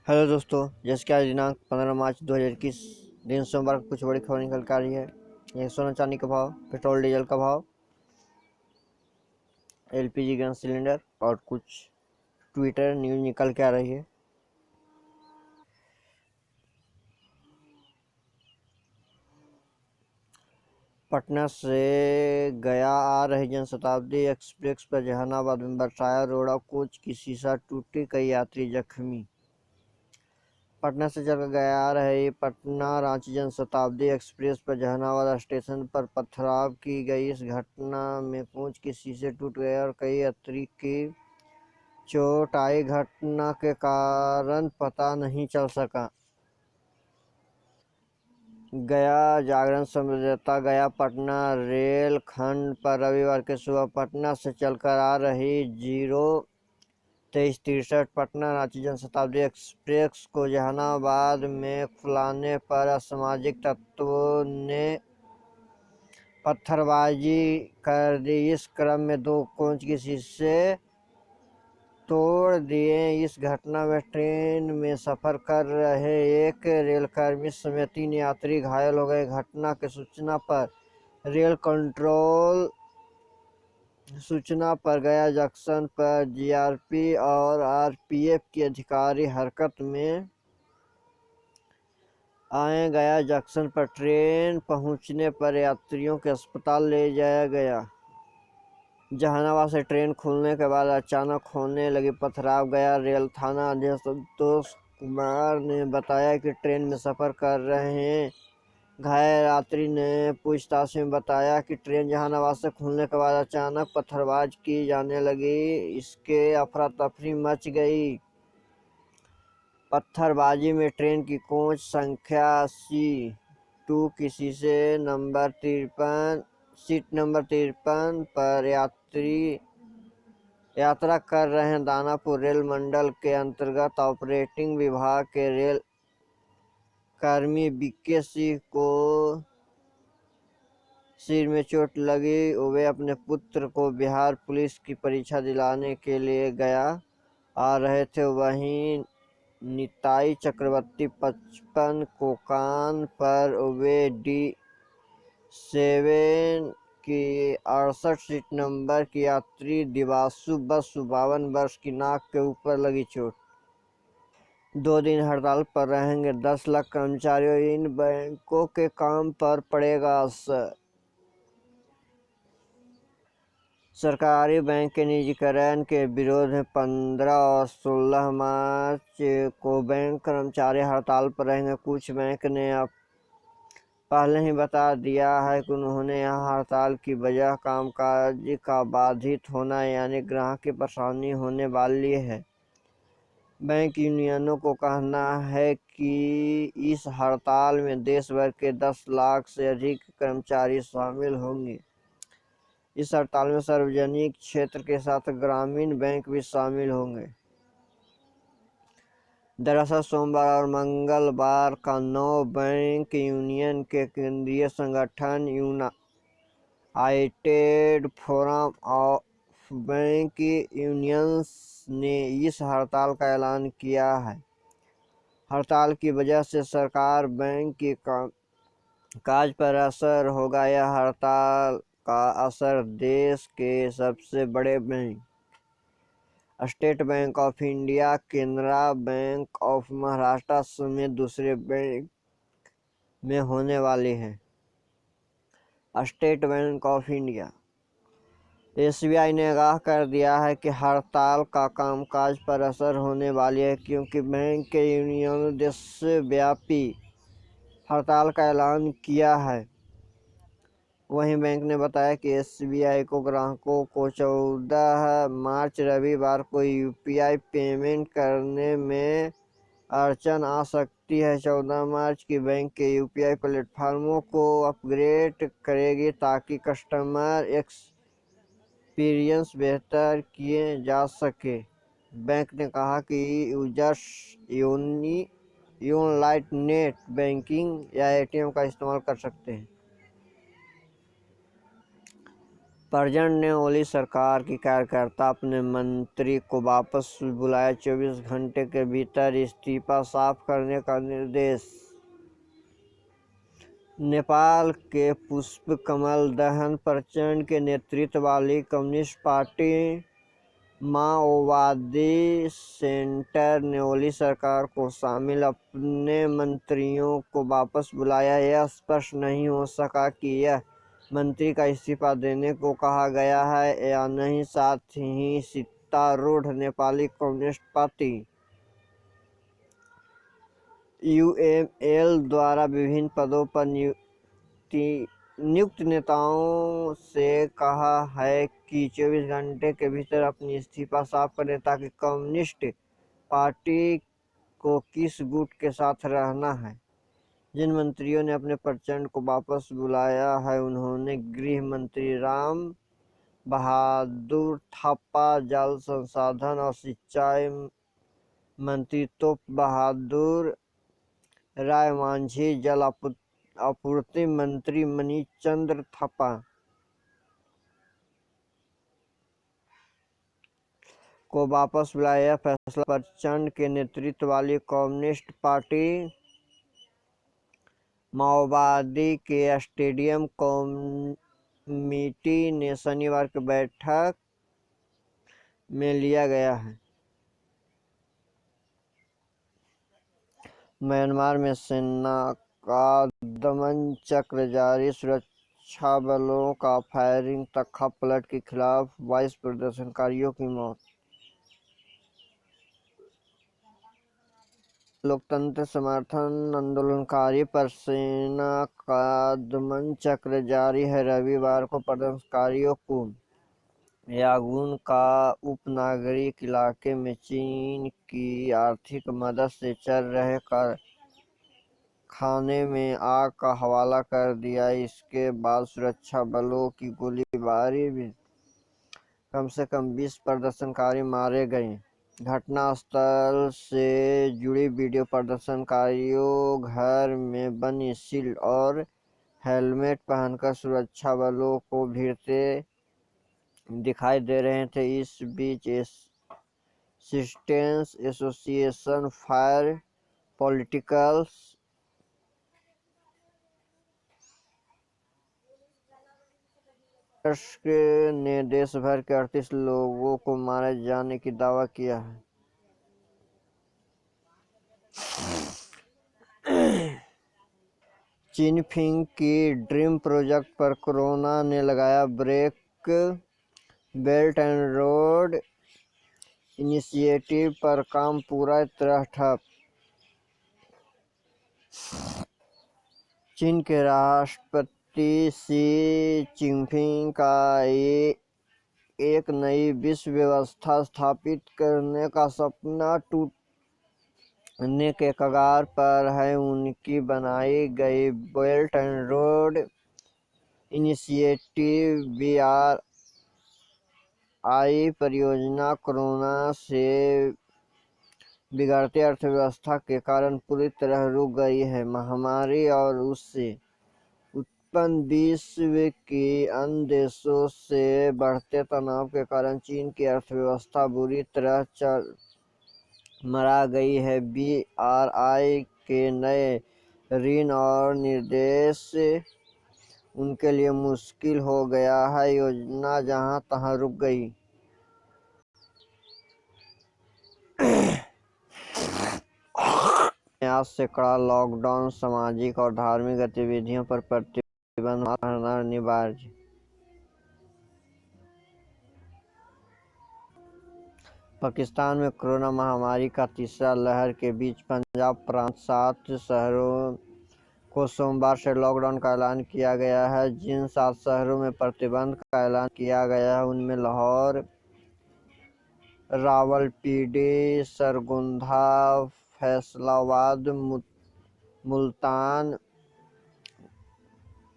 Hello दोस्तों, जैसे कि आज दिनांक 15 मार्च 2021 दिन सोमवार को कुछ बड़ी खबर निकल के आ रही है। ये सोना चांदी का भाव, पेट्रोल डीजल का भाव, एलपीजी गैस सिलेंडर और कुछ ट्विटर न्यूज निकल के आ रही है। पटना से गया आ रही जनशताब्दी एक्सप्रेस पर जहानाबाद में बरसाया रोड़ा कोच की शीशा टूटी, कई यात्री जख्मी। पटना से चलकर गया आ रही पटना रांची जनशताब्दी एक्सप्रेस पर जहानाबाद स्टेशन पर पथराव की गई। इस घटना में कोच के शीशे टूट गए और कई यात्री की चोट आई। घटना के कारण पता नहीं चल सका। गया जागरण संवाददाता गया पटना रेल खंड पर रविवार के सुबह पटना से चलकर आ रही 02363 पटना रांची जनशताब्दी एक्सप्रेस को जहानाबाद में खुलाने पर असामाजिक तत्वों ने पत्थरबाजी कर दी। इस क्रम में 2 कोच के शीशे तोड़ दिए। इस घटना में ट्रेन में सफर कर रहे एक रेलकर्मी समेत 3 यात्री घायल हो गए। घटना की सूचना पर गया जंक्शन पर जीआरपी और आरपीएफ के अधिकारी हरकत में आए। गया जंक्शन पर ट्रेन पहुंचने पर यात्रियों को अस्पताल ले जाया गया। जहानाबाद से ट्रेन खुलने के बाद अचानक होने लगी पथराव। गया रेल थाना अध्यक्ष संतोष कुमार ने बताया कि ट्रेन में सफर कर रहे घायल यात्री ने पूछताछ में बताया कि ट्रेन जहानाबाद से खुलने के बाद अचानक पत्थरबाजी की जाने लगी। इसके अफरा तफरी मच गई। पत्थरबाजी में ट्रेन की कोच संख्या C2 की सीट नंबर 53 पर यात्रा कर रहे दानापुर रेल मंडल के अंतर्गत ऑपरेटिंग विभाग के रेल कर्मी बीके सिंह को सिर में चोट लगी। वे अपने पुत्र को बिहार पुलिस की परीक्षा दिलाने के लिए गया आ रहे थे। वहीं निताई चक्रवर्ती 55 को कान पर वे D7 की 68 सीट नंबर की यात्री दिवासु बसु 52 वर्ष की नाक के ऊपर लगी चोट। 2 दिन हड़ताल पर रहेंगे 10 लाख कर्मचारियों, इन बैंकों के काम पर पड़ेगा असर। सरकारी बैंक के निजीकरण के विरोध में 15 और 16 मार्च को बैंक कर्मचारी हड़ताल पर रहेंगे। कुछ बैंक ने अब पहले ही बता दिया है कि उन्होंने यहाँ हड़ताल की वजह कामकाज का बाधित होना यानी ग्राहक की परेशानी होने वाली है। बैंक यूनियनों को कहना है कि इस हड़ताल में देश भर के 10 लाख से अधिक कर्मचारी शामिल होंगे। इस हड़ताल में सार्वजनिक क्षेत्र के साथ ग्रामीण बैंक भी शामिल होंगे। दरअसल सोमवार और मंगलवार का 9 बैंक यूनियन के केंद्रीय संगठन United forum of bank unions ने इस हड़ताल का ऐलान किया है। हड़ताल की वजह से सरकार बैंक की काज पर असर होगा। यह हड़ताल का असर देश के सबसे बड़े bank state bank of India, Canara bank of Maharashtra समेत दूसरे बैंक में होने वाली है। State bank of India SBI ने आगाह कर दिया है कि हड़ताल का कामकाज पर असर होने वाली है, क्योंकि बैंक के यूनियनों ने देशव्यापी हड़ताल का ऐलान किया है। वहीं बैंक ने बताया कि एसबीआई को ग्राहकों को 14 मार्च रविवार को यूपीआई पेमेंट करने में अड़चन आ सकती है। 14 मार्च की बैंक के यूपीआई प्लेटफॉर्मों को अपग्रेड करेगी ताकि कस्टमर एक्सपीरियंस बेहतर किए जा सके। बैंक ने कहा कि यूजर्स ऑनलाइन नेट बैंकिंग या एटीएम का इस्तेमाल कर सकते हैं। प्रचंड ने ओली सरकार की कार्यकर्ता अपने मंत्री को वापस बुलाया, 24 घंटे के भीतर इस्तीफा साफ करने का निर्देश। नेपाल के पुष्प कमल दहन प्रचंड के नेतृत्व वाली कम्युनिस्ट पार्टी माओवादी सेंटर ने ओली सरकार को शामिल अपने मंत्रियों को वापस बुलाया। यह स्पष्ट नहीं हो सका कि यह मंत्री का इस्तीफा देने को कहा गया है या नहीं। साथ ही सत्तारूढ़ नेपाली कम्युनिस्ट पार्टी यूएमएल द्वारा विभिन्न पदों पर नियुक्त नेताओं से कहा है कि 24 घंटे के भीतर अपनी इस्तीफा साफ करें, ताकि कम्युनिस्ट पार्टी को किस गुट के साथ रहना है। जिन मंत्रियों ने अपने प्रचंड को वापस बुलाया है उन्होंने गृह मंत्री राम बहादुर थापा, जल संसाधन और सिंचाई मंत्री तोप बहादुर राय मांझी, जल आपूर्ति मंत्री मणिचंद्र थापा को वापस बुलाया। यह फैसला प्रचंड के नेतृत्व वाली कम्युनिस्ट पार्टी माओवादी के स्टेडियम कमेटी ने शनिवार की बैठक में लिया गया है। म्यांमार में सेना का दमन चक्र जारी, सुरक्षा बलों का फायरिंग, तख्तापलट के खिलाफ 22 प्रदर्शनकारियों की मौत। लोकतंत्र समर्थन आंदोलनकारी पर सेना का दमन चक्र जारी है। रविवार को प्रदर्शनकारियों को यांगून का उपनागरिक इलाके में चीन की आर्थिक मदद से चल रहे कारखाने में आग का हवाला कर दिया। इसके बाद सुरक्षा बलों की गोलीबारी में कम से कम 20 प्रदर्शनकारी मारे गए। घटनास्थल से जुड़ी वीडियो प्रदर्शनकारियों घर में बनी शील्ड और हेलमेट पहनकर सुरक्षा बलों को भिड़ते दिखाई दे रहे थे। इस बीच असिस्टेंस एसोसिएशन फॉर पॉलिटिकल ने देश भर के 38 लोगों को मारे जाने की दावा किया है। चिनफिंग की ड्रीम प्रोजेक्ट पर कोरोना ने लगाया break. Belt and road initiative पर काम पूरा तरह ठप। चीन के राष्ट्रपति शी चिनफिंग का एक नई विश्व व्यवस्था स्थापित करने का सपना टूटने के कगार पर है। उनकी बनाई गई belt and road initiative BRI परियोजना कोरोना से बिगड़ती अर्थव्यवस्था के कारण पूरी तरह रुक गई है। महामारी और उससे उत्पन्न विश्व के अन्य देशों से बढ़ते तनाव के कारण चीन की अर्थव्यवस्था बुरी तरह चरमरा गई है। BRI के नए ऋण और निर्देश उनके लिए मुश्किल हो गया है। योजना जहां तहां रुक गई। आज से कड़ा लॉकडाउन, सामाजिक और धार्मिक गतिविधियों पर प्रतिबंध करना अनिवार्य। पाकिस्तान में कोरोना महामारी का तीसरा लहर के बीच पंजाब प्रांत 7 शहरों को सोमवार से लॉकडाउन का ऐलान किया गया है। जिन 7 शहरों में प्रतिबंध का ऐलान किया गया है उनमें लाहौर, रावलपिंडी, सरगोधा, फैसलाबाद, मुल्तान,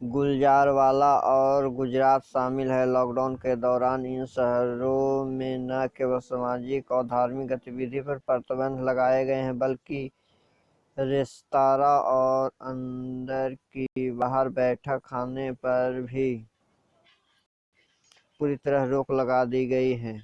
गुलजारवाला और गुजरात शामिल है। लॉकडाउन के दौरान इन शहरों में न केवल सामाजिक और धार्मिक गतिविधि पर प्रतिबंध लगाए गए हैं, बल्कि रेस्तरां और अंदर की बाहर बैठक खाने पर भी। पूरी तरह रोक लगा दी गई है।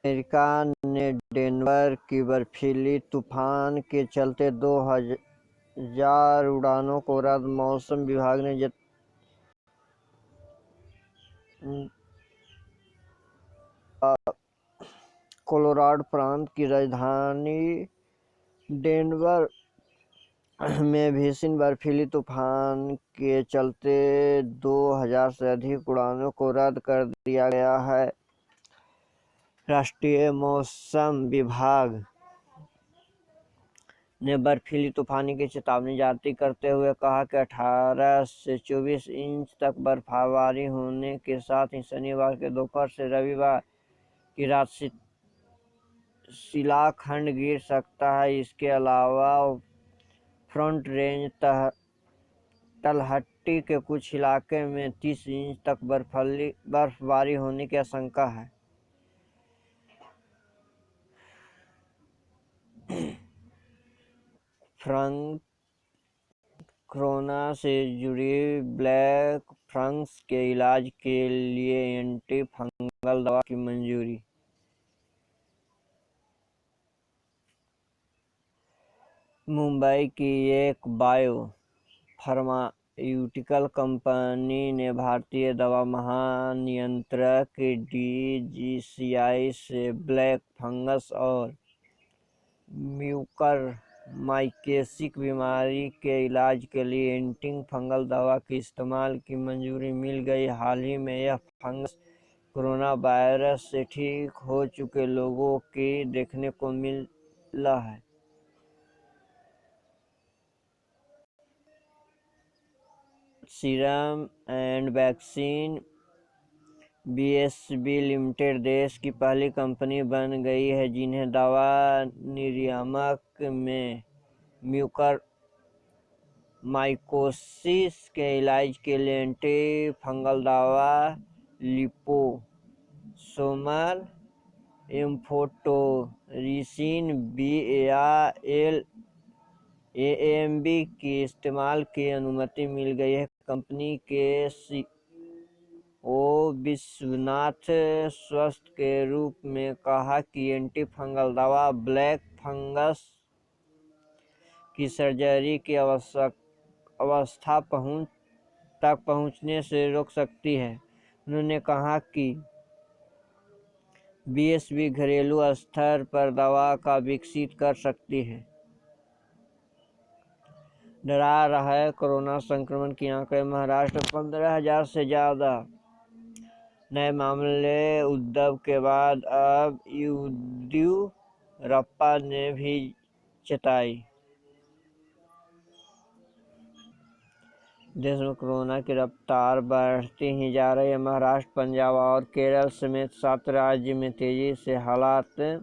अमेरिका ने डेनवर की बर्फीली तूफान के चलते 2000 उड़ानों को रद्द। मौसम विभाग ने कोलोराडो प्रांत की राजधानी डेनवर में भीषण बर्फीली तूफान के चलते 2000 से अधिक उड़ानों को रद्द कर दिया गया है। राष्ट्रीय मौसम विभाग ने बर्फीली तूफान की चेतावनी जारी करते हुए कहा कि 18 से 24 इंच तक बर्फबारी होने के साथ ही शनिवार के दोपहर से रविवार की रात शिलाखंड गिर सकता है। इसके अलावा फ्रंट रेंज तलहटी के कुछ इलाके में 30 इंच तक बर्फबारी होने की आशंका है। कोरोना से जुड़ी ब्लैक फंगस के इलाज के लिए एंटी फंगल दवा की मंजूरी। मुंबई की एक बायो फार्मास्यूटिकल कंपनी ने भारतीय दवा महानियंत्रक DCGI से ब्लैक फंगस और म्यूकरमाइकोसिस बीमारी के इलाज के लिए एंटी फंगल दवा के इस्तेमाल की मंजूरी मिल गई। हाल ही में यह फंगस कोरोना वायरस से ठीक हो चुके लोगों की देखने को मिला है। Serum and vaccine BSV limited देश की पहली कंपनी बन गई है जिन्हें दवा नियामक में म्यूकरमाइकोसिस के इलाज के लिए एंटी फंगल दवा लिपोसोमल एम्फोटेरिसिन B या AAMB के इस्तेमाल की अनुमति मिल गई है। कंपनी के CEO विश्वनाथ स्वास्थ्य के रूप में कहा कि एंटी फंगल दवा ब्लैक फंगस की सर्जरी की अवस्था तक पहुंचने से रोक सकती है। उन्होंने कहा कि BSV घरेलू स्तर पर दवा का विकसित कर सकती है। डरा रहा है कोरोना संक्रमण की आंकड़े। महाराष्ट्र 15,000 से ज्यादा नए मामले। उद्धव के बाद अब येदियुरप्पा ने भी चेताई। देश में कोरोना की रफ्तार बढ़ती ही जा रही है। महाराष्ट्र, पंजाब और केरल समेत 7 राज्य में तेजी से हालात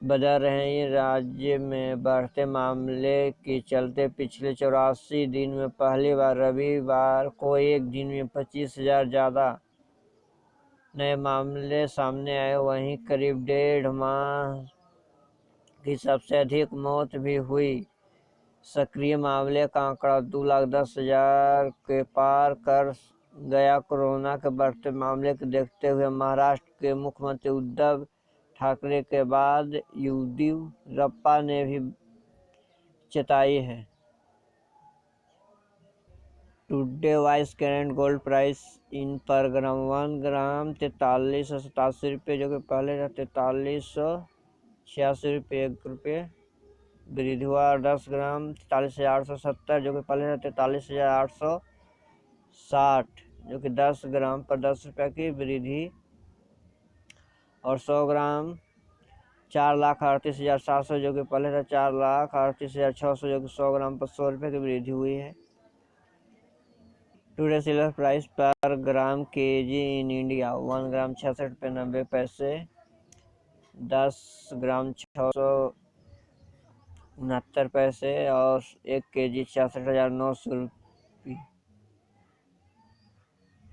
बदल रहे हैं। राज्य में बढ़ते मामले के चलते पिछले 84 दिन में पहली बार रविवार को एक दिन में 25,000 ज़्यादा नए मामले सामने आए। वहीं करीब 1.5 माह की सबसे अधिक मौत भी हुई। सक्रिय मामले का आंकड़ा 2,10,000 के पार कर गया। कोरोना के बढ़ते मामले को देखते हुए महाराष्ट्र के मुख्यमंत्री उद्धव ठाकरे के बाद येदियुरप्पा ने भी चेताई है। Today vice current gold price in पर ग्राम 1 ग्राम 4387 रुपये, जो कि पहले था 4386 रुपये 1 रुपये वृद्धि हुआ। और 10 ग्राम 43,870, जो कि पहले था 43,860, जो कि 10 ग्राम पर 10 रुपये की वृद्धि। और 100 ग्राम 4,38,700, जो कि पहले था 4,38,600, जो कि 100 ग्राम पर 100 रुपये की वृद्धि हुई है। टुडे सिल्वर प्राइस पर ग्राम KG इन इंडिया 1 ग्राम 66 रुपये 90 पैसे, 10 ग्राम 669 पैसे और 1 kg 66,900 रुपये।